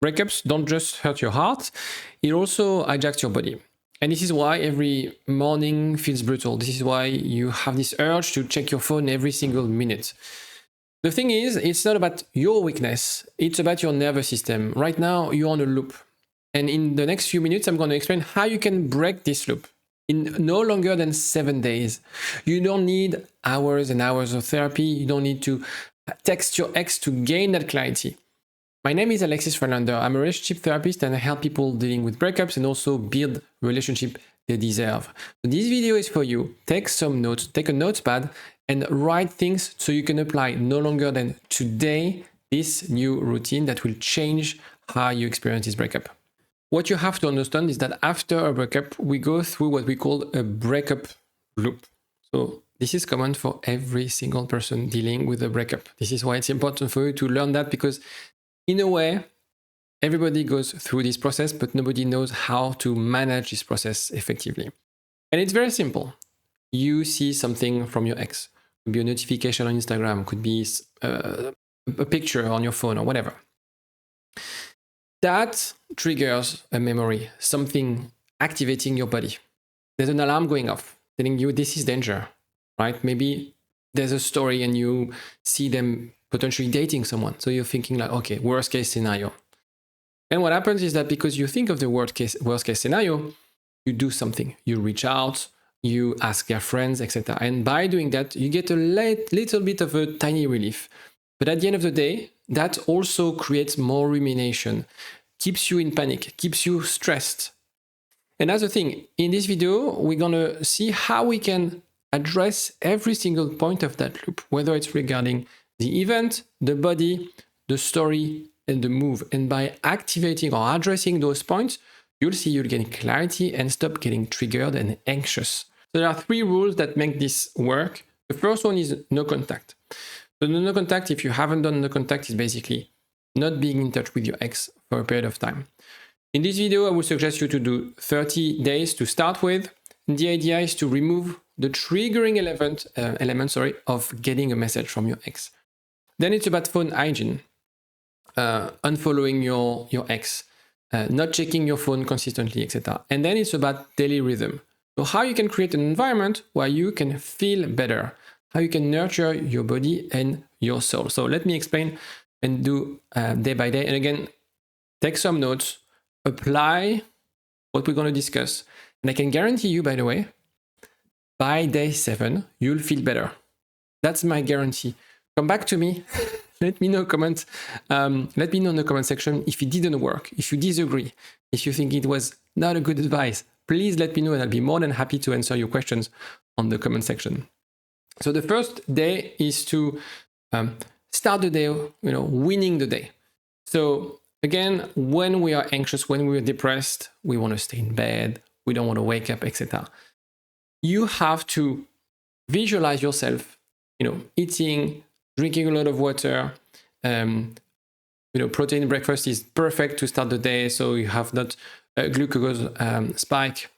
Breakups don't just hurt your heart, it also hijacks your body. And this is why every morning feels brutal. This is why you have this urge to check your phone every single minute. The thing is, it's not about your weakness, it's about your nervous system. Right now, you're on a loop. And in the next few minutes, I'm going to explain how you can break this loop in no longer than 7 days. You don't need hours and hours of therapy. You don't need to text your ex to gain that clarity. My name is Alexis Freelander. I'm a relationship therapist and I help people dealing with breakups and also build relationship they deserve. So this video is for you. Take some notes, take a notepad and write things so you can apply no longer than today this new routine that will change how you experience this breakup. What you have to understand is that after a breakup, we go through what we call a breakup loop. So this is common for every single person dealing with a breakup. This is why it's important for you to learn that, because in a way, everybody goes through this process, but nobody knows how to manage this process effectively. And it's very simple. You see something from your ex. It could be a notification on Instagram, could be a picture on your phone or whatever. That triggers a memory, something activating your body. There's an alarm going off, telling you this is danger, right? Maybe there's a story and you see them potentially dating someone. So you're thinking like, okay, worst case scenario. And what happens is that because you think of the worst case scenario, you do something. You reach out, you ask their friends, etc. And by doing that, you get a little bit of a tiny relief. But at the end of the day, that also creates more rumination, keeps you in panic, keeps you stressed. And that's the thing. In this video, we're going to see how we can address every single point of that loop, whether it's regarding the event, the body, the story, and the move. And by activating or addressing those points, you'll see you'll gain clarity and stop getting triggered and anxious. So there are 3 rules that make this work. The first one is no contact. So the no contact, if you haven't done no contact, is basically not being in touch with your ex for a period of time. In this video, I would suggest you to do 30 days to start with. And the idea is to remove the triggering element of getting a message from your ex. Then it's about phone hygiene, unfollowing your ex, not checking your phone consistently, etc. And then it's about daily rhythm. So how you can create an environment where you can feel better, how you can nurture your body and your soul. So let me explain and do day by day. And again, take some notes, apply what we're going to discuss. And I can guarantee you, by the way, by day 7, you'll feel better. That's my guarantee. Come back to me. Let me know let me know in the comment section if it didn't work, if you disagree, if you think it was not a good advice. Please let me know and I'll be more than happy to answer your questions on the comment section. So the first day is to start the day, winning the day. So again, when we are anxious, when we are depressed, we want to stay in bed, we don't want to wake up, etc. You have to visualize yourself, eating, drinking a lot of water. Protein breakfast is perfect to start the day, so you have not a glucose spike.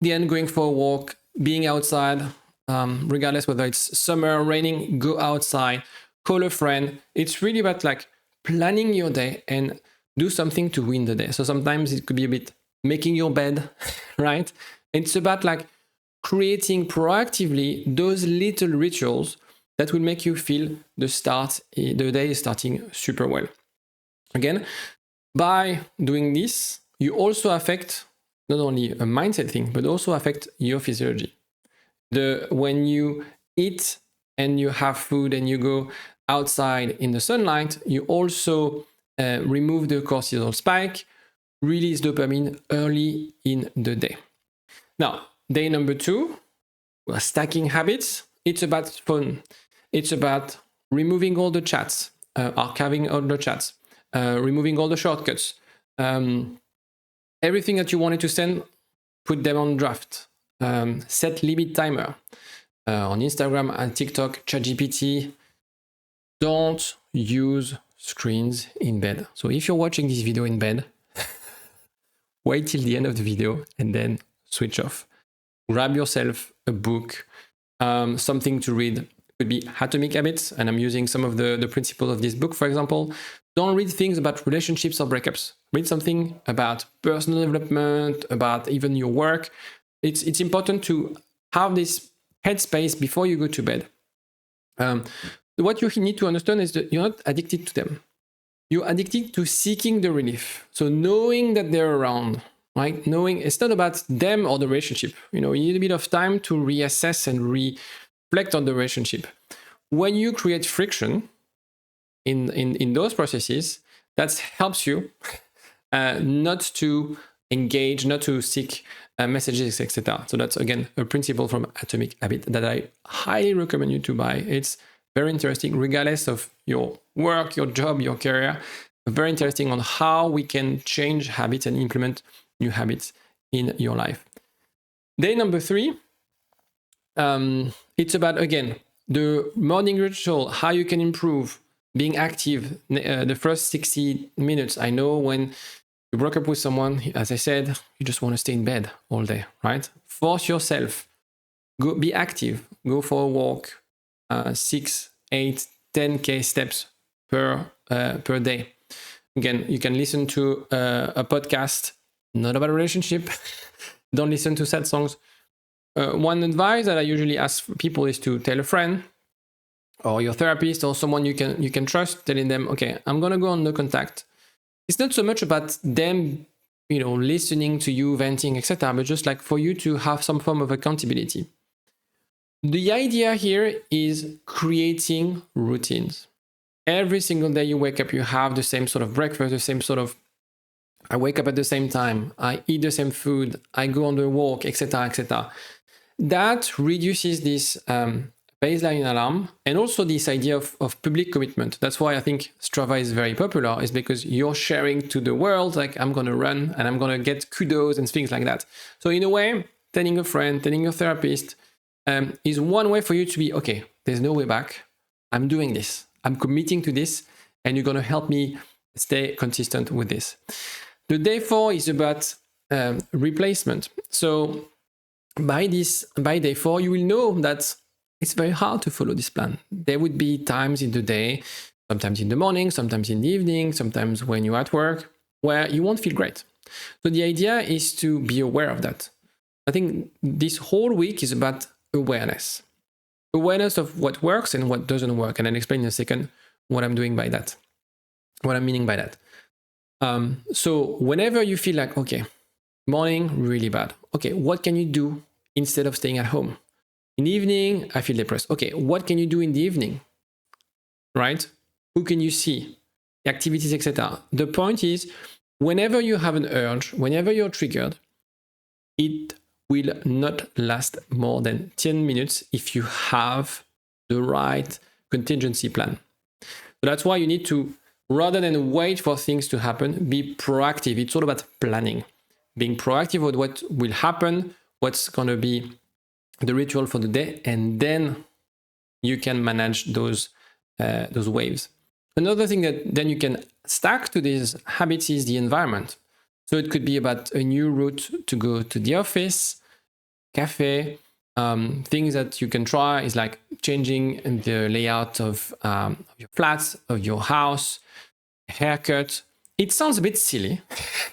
Then going for a walk, being outside, regardless whether it's summer or raining, go outside, call a friend. It's really about planning your day and do something to win the day. So sometimes it could be a bit making your bed, right? It's about creating proactively those little rituals that will make you feel the day is starting super well. Again, by doing this, you also affect not only a mindset thing, but also affect your physiology. When you eat and you have food and you go outside in the sunlight, you also remove the cortisol spike, release dopamine early in the day. Now, day number 2, we're stacking habits. It's about fun. It's about removing all the chats, archiving all the chats, removing all the shortcuts. Everything that you wanted to send, put them on draft. Set limit timer on Instagram and TikTok, ChatGPT. Don't use screens in bed. So if you're watching this video in bed, wait till the end of the video and then switch off. Grab yourself a book, something to read. It could be Atomic Habits, and I'm using some of the principles of this book, for example, don't read things about relationships or breakups. Read something about personal development, about even your work. It's important to have this headspace before you go to bed. What you need to understand is that you're not addicted to them. You're addicted to seeking the relief. So knowing that they're around, right? Knowing it's not about them or the relationship. You need a bit of time to reassess and reflect on the relationship. When you create friction in those processes, that helps you not to engage, not to seek messages, etc. So that's, again, a principle from Atomic Habit that I highly recommend you to buy. It's very interesting, regardless of your work, your job, your career. Very interesting on how we can change habits and implement new habits in your life. Day number 3, it's about, again, the morning ritual, how you can improve being active the first 60 minutes. I know when you broke up with someone, as I said, you just want to stay in bed all day, right? Force yourself. Go be active. Go for a walk. 6, 8, 10K steps per day. Again, you can listen to a podcast, not about a relationship. Don't listen to sad songs. One advice that I usually ask people is to tell a friend or your therapist or someone you can trust, telling them, okay, I'm gonna go on no contact. It's not so much about them, listening to you, venting, etc., but just like for you to have some form of accountability. The idea here is creating routines. Every single day you wake up, you have the same sort of breakfast, the same sort of, I wake up at the same time, I eat the same food, I go on the walk, etc., etc. That reduces this baseline alarm and also this idea of public commitment. That's why I think Strava is very popular, is because you're sharing to the world, like, I'm going to run and I'm going to get kudos and things like that. So in a way, telling a friend, telling your therapist is one way for you to be, okay, there's no way back. I'm doing this. I'm committing to this, and you're going to help me stay consistent with this. The day 4 is about replacement. So by day 4, you will know that it's very hard to follow this plan. There would be times in the day, sometimes in the morning, sometimes in the evening, sometimes when you're at work, where you won't feel great. So the idea is to be aware of that. I think this whole week is about awareness. Awareness of what works and what doesn't work. And I'll explain in a second what I'm doing by that, what I'm meaning by that. So whenever you feel like, okay, morning, really bad. Okay, what can you do instead of staying at home? In the evening, I feel depressed. Okay, what can you do in the evening? Right? Who can you see? Activities, etc. The point is, whenever you have an urge, whenever you're triggered, it will not last more than 10 minutes if you have the right contingency plan. So that's why you need to, rather than wait for things to happen, be proactive. It's all about planning. Being proactive with what will happen, what's going to be the ritual for the day, and then you can manage those waves. Another thing that then you can stack to these habits is the environment. So it could be about a new route to go to the office, cafe. Things that you can try is like changing the layout of your flats, of your house, haircut. It sounds a bit silly,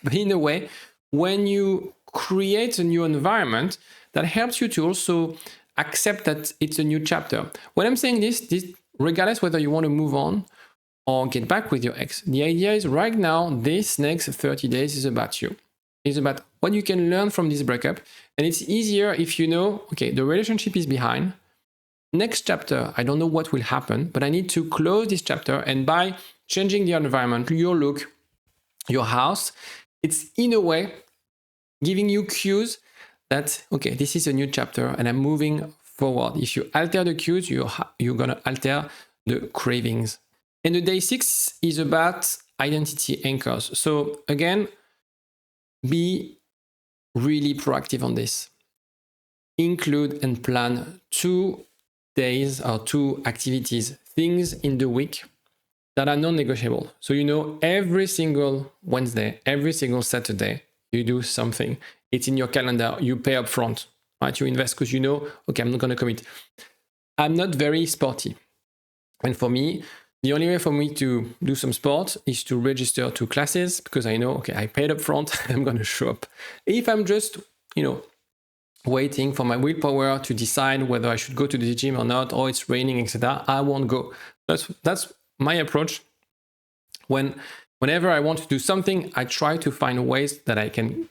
but in a way, when you create a new environment, that helps you to also accept that it's a new chapter. When I'm saying this, regardless whether you want to move on or get back with your ex, the idea is right now, this next 30 days is about you. It's about what you can learn from this breakup. And it's easier if you know, okay, the relationship is behind. Next chapter, I don't know what will happen, but I need to close this chapter. And by changing the environment, your look, your house, it's in a way giving you cues that, okay, this is a new chapter and I'm moving forward. If you alter the cues, you're going to alter the cravings. And the day 6 is about identity anchors. So again, be really proactive on this. Include and plan 2 days or 2 activities, things in the week that are non-negotiable. So every single Wednesday, every single Saturday, you do something. It's in your calendar. You pay up front, right? You invest because okay, I'm not going to commit. I'm not very sporty. And for me, The only way for me to do some sport is to register to classes because I know, okay, I paid up front, I'm going to show up. If I'm just, waiting for my willpower to decide whether I should go to the gym or not, or it's raining, etc., I won't go. That's my approach. Whenever I want to do something, I try to find ways that I can,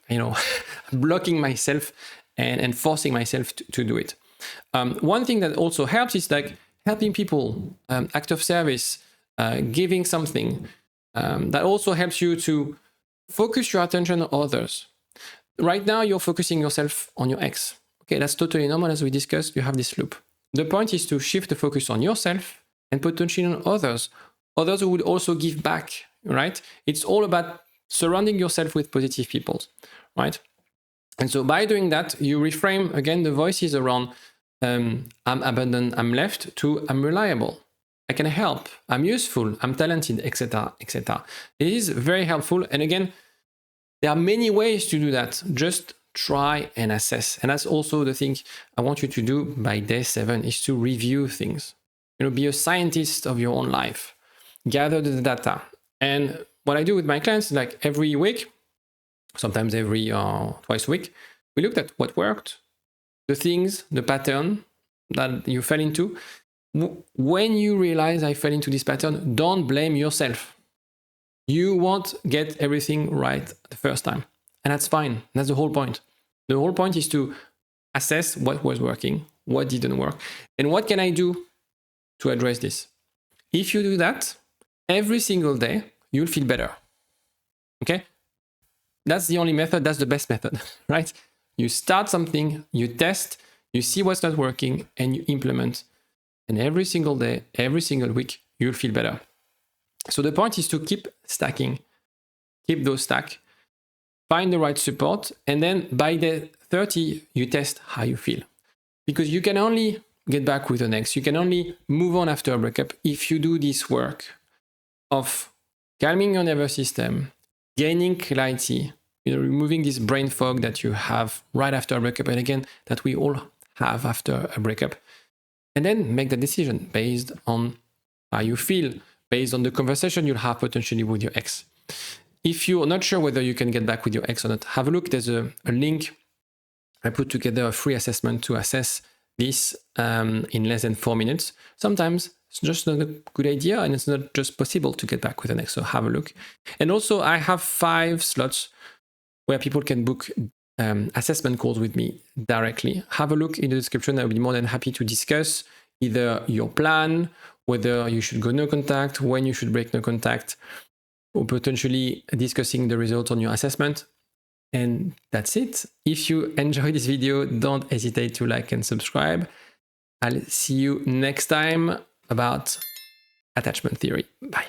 blocking myself and forcing myself to do it. One thing that also helps is like helping people, act of service, giving something. That also helps you to focus your attention on others. Right now, you're focusing yourself on your ex. Okay, that's totally normal. As we discussed, you have this loop. The point is to shift the focus on yourself and potentially on others. Others who would also give back, right? It's all about surrounding yourself with positive people, right? And so by doing that, you reframe, again, the voices around I'm abandoned, I'm left, to I'm reliable, I can help, I'm useful, I'm talented, etc., etc. It is very helpful. And again, there are many ways to do that. Just try and assess. And that's also the thing I want you to do by day 7 is to review things. Be a scientist of your own life. Gather the data. And what I do with my clients, like every week, sometimes every twice a week, we looked at what worked, the things, the pattern that you fell into. When you realize I fell into this pattern, don't blame yourself. You won't get everything right the first time. And that's fine. That's the whole point. The whole point is to assess what was working, what didn't work, and what can I do to address this. If you do that, every single day, you'll feel better. Okay? That's the only method. That's the best method, right? You start something, you test, you see what's not working, and you implement. And every single day, every single week, you'll feel better. So the point is to keep stacking, keep those stack, find the right support, and then by day 30, you test how you feel. Because you can only get back with an ex, you can only move on after a breakup if you do this work of calming your nervous system, gaining clarity, removing this brain fog that you have right after a breakup, and again, that we all have after a breakup. And then make the decision based on how you feel, based on the conversation you'll have potentially with your ex. If you're not sure whether you can get back with your ex or not, have a look. There's a link. I put together a free assessment to assess this in less than 4 minutes. Sometimes it's just not a good idea and it's not just possible to get back with an ex, so have a look. And also I have 5 slots where people can book assessment calls with me directly. Have a look in the description. I'll be more than happy to discuss either your plan, whether you should go no contact, when you should break no contact, or potentially discussing the results on your assessment. And that's it. If you enjoyed this video, don't hesitate to like and subscribe. I'll see you next time about attachment theory. Bye.